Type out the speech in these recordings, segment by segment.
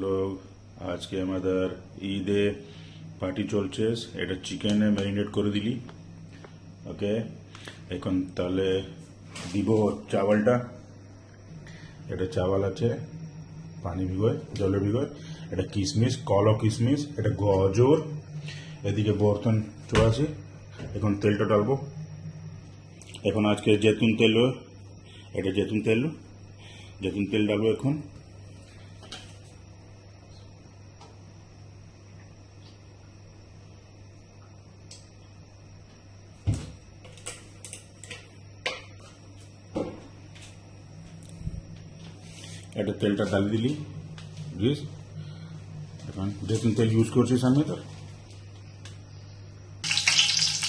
লোক আজকে আমাদের ঈদে পার্টি চলছে। এটা চিকেনে ম্যারিনেট করে দিলি। ওকে, এখন তাহলে দিব চাওয়ালটা। এটা চাওয়াল আছে পানি ভিগোয়, জলে ভিগোয়। এটা কিশমিশ, কলো কিশমিশ, এটা গাজর, এদিকে বর্তন চড়াছি। এখন তেলটা ডালবো। এখন আজকে জৈতুন তেল, এটা জৈতুন তেল ডালবো এখন। এটা তেলটা ডালি দিলি, বুঝিস। এখন জৈতুন তেল ইউজ করছিস আমি তো।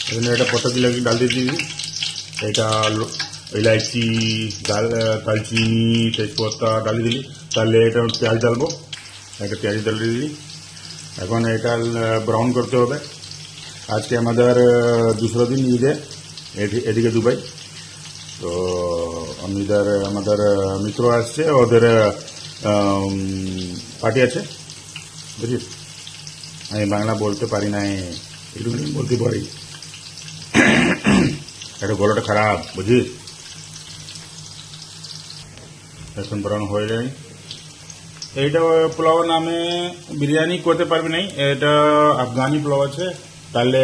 এখানে এটা পটা দিলে ডাল দিয়ে দিবি। এটা ইলাইচি, দালচিনি, তেজপাতা ডালি দিলি। তাহলে এটা পেঁয়াজ ডালবো, এটা পেঁয়াজ ডালি দিলি। এখন এটা ব্রাউন করতে হবে। আজকে আমাদের দুসরা দিন ঈদে, এদিকে দুবাই। তো আমাদের মিত্র আসছে, ওদের পার্টি আছে, বুঝিস। আমি বাংলা বলতে পারি না, একটু বলতে পারি। এটা গলাটা খারাপ, বুঝিস। এখন ব্রাউন হয়ে যায়। এইটা পোলাও নামে বিরিয়ানি করতে পারবি নাই, এটা আফগানি পোলাও আছে। তাহলে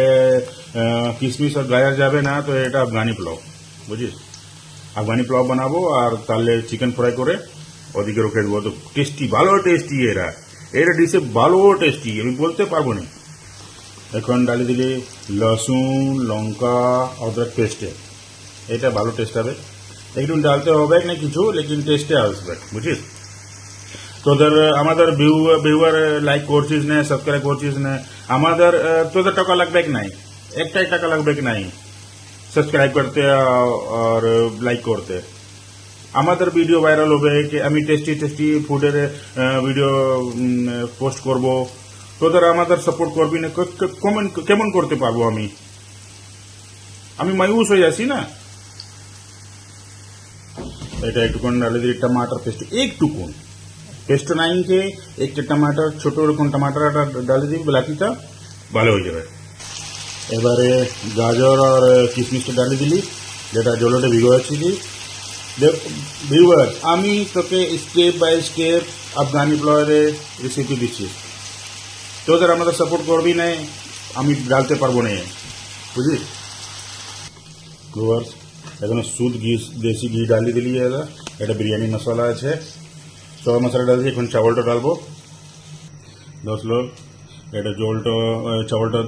কিশমিশ আর গাজর যাবে না, তো এটা আফগানি পোলাও, বুঝিস। আফগানি পোলাও বানাবো, আর তাহলে চিকেন ফ্রাই করে ওদিকে রেখে দেবো। তো টেস্টি, ভালো টেস্টি। এটা ডিশে ভালো টেস্টি, আমি বলতে পারবো না। এখন ডালি দিলে লসুন, লঙ্কা, অদরক পেস্টে, এটা ভালো টেস্ট হবে। একটু ডালতে হবে না কিছু, লেকিন টেস্টে আসবে, বুঝিস। তোদের আমাদের ভিউয়ার লাইক করছিস না, সাবস্ক্রাইব করছিস না, আমাদের তোদের টাকা লাগবে কি নাই? একটাই টাকা লাগবে কি নাই সাবস্ক্রাইব করতে আর লাইক করতে। আমাদের ভিডিও ভাইরাল হবে, कि আমি টেস্টি ফুডের ভিডিও পোস্ট করব। তোদের আমাদের সাপোর্ট করবি না, কেমন করতে পারবো? আমি মায়ুস হয়ে যাচ্ছি না। এটা একটুকুন ডালে দিই टमाटर पेस्ट, একটুকুন পেস্ট নাই কে একটা টমাটার, ছোট রকম টমাটারটা ডালে দিবি, বাকিটা ভালো হয়ে যাবে। এবারে গাজর আর কিশমিশটা ডালে দিলি, যেটা জলটা ভিগোয়াছিলি। ভিউয়ার, আমি তোকে স্টেপ বাই স্টেপ আফগানি পোলাওয়ের রেসিপি দিচ্ছি। তোদের আমাদের সাপোর্ট করবি না, আমি ডালতে পারবো না, বুঝলি। ভিউয়ার্স, এখানে শুদ্ধ ঘি, দেশি ঘি ডালি দিলি। এটা বিরিয়ানি মশলা আছে, সব মশলা ডাল দিয়ে এখন চাवलটা ডালবো। 10 লোক এটা চাवलটা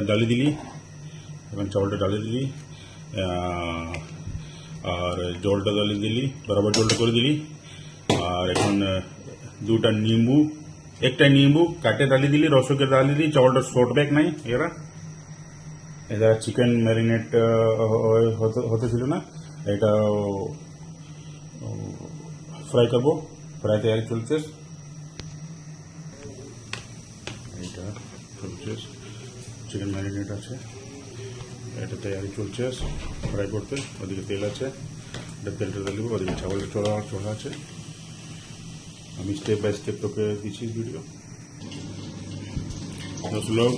ডালি দিলি। এখন চাवलটা ডালি দিলি, আর জলটা ডালি দিলি, বরাবর জলটা করে দিলি। আর এখন দুটা নিম্বু, একটা নিম্বু কাটে ডালি দিলি, রসকে ডালি দিলি। চাवलটা শর্ট ব্যাক নাই। এটা চিকেন ম্যারিনেট হতে ছিল না, এটা ফ্রাই করবো। ফ্রাই তৈরি চলছে, এটা চলছে। চিকেন ম্যারিনেট আছে, এটা তৈরি চলছে ফ্রাই করতে। ওদিকে তেল আছে, এটা তেলটা দিলে ওদিকে চাवल চড়া আছে। আমি স্টেপ বাই স্টেপ তোকে দিচ্ছি ভিডিও। 10 লোক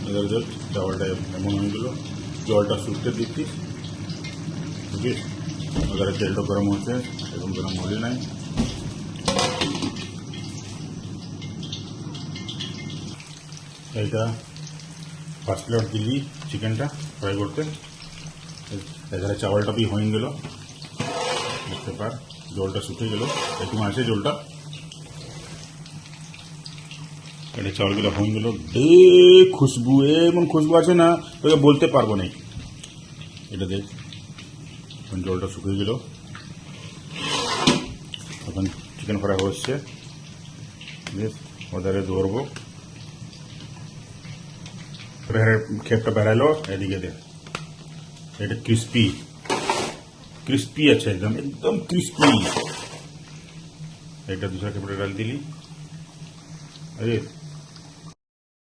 এদের চাवलটা এমন হয়ে গেল, জলটা শুকতে দিচ্ছিস, বুঝিস। ওদের তেলটা গরম হচ্ছে, এখন গরম হলে নাই। এইটা 5 প্লেট দিলি চিকেনটা ফ্রাই করতে। এখানে চাवलটা भी হয়ে গেল, দেখতে পার জলটা শুকিয়ে গেল, একটু আছে জলটা। এটা চাवलগুলো হয়ে গেল। খুশবু, এমন খুশবু আছে না, তোকে বলতে পারবো না। এটা দেখ, এখন জলটা শুকিয়ে গেল। এখন চিকেন ফ্রাই হচ্ছে, বেশ ওদারে ধরবো। খেপটা বেড়ালো, এদিকে দেখ, এটা ক্রিস্পি আছে, একদম ক্রিস্পি। এটা दूसरा খেপটা ডাল দিলি। अरे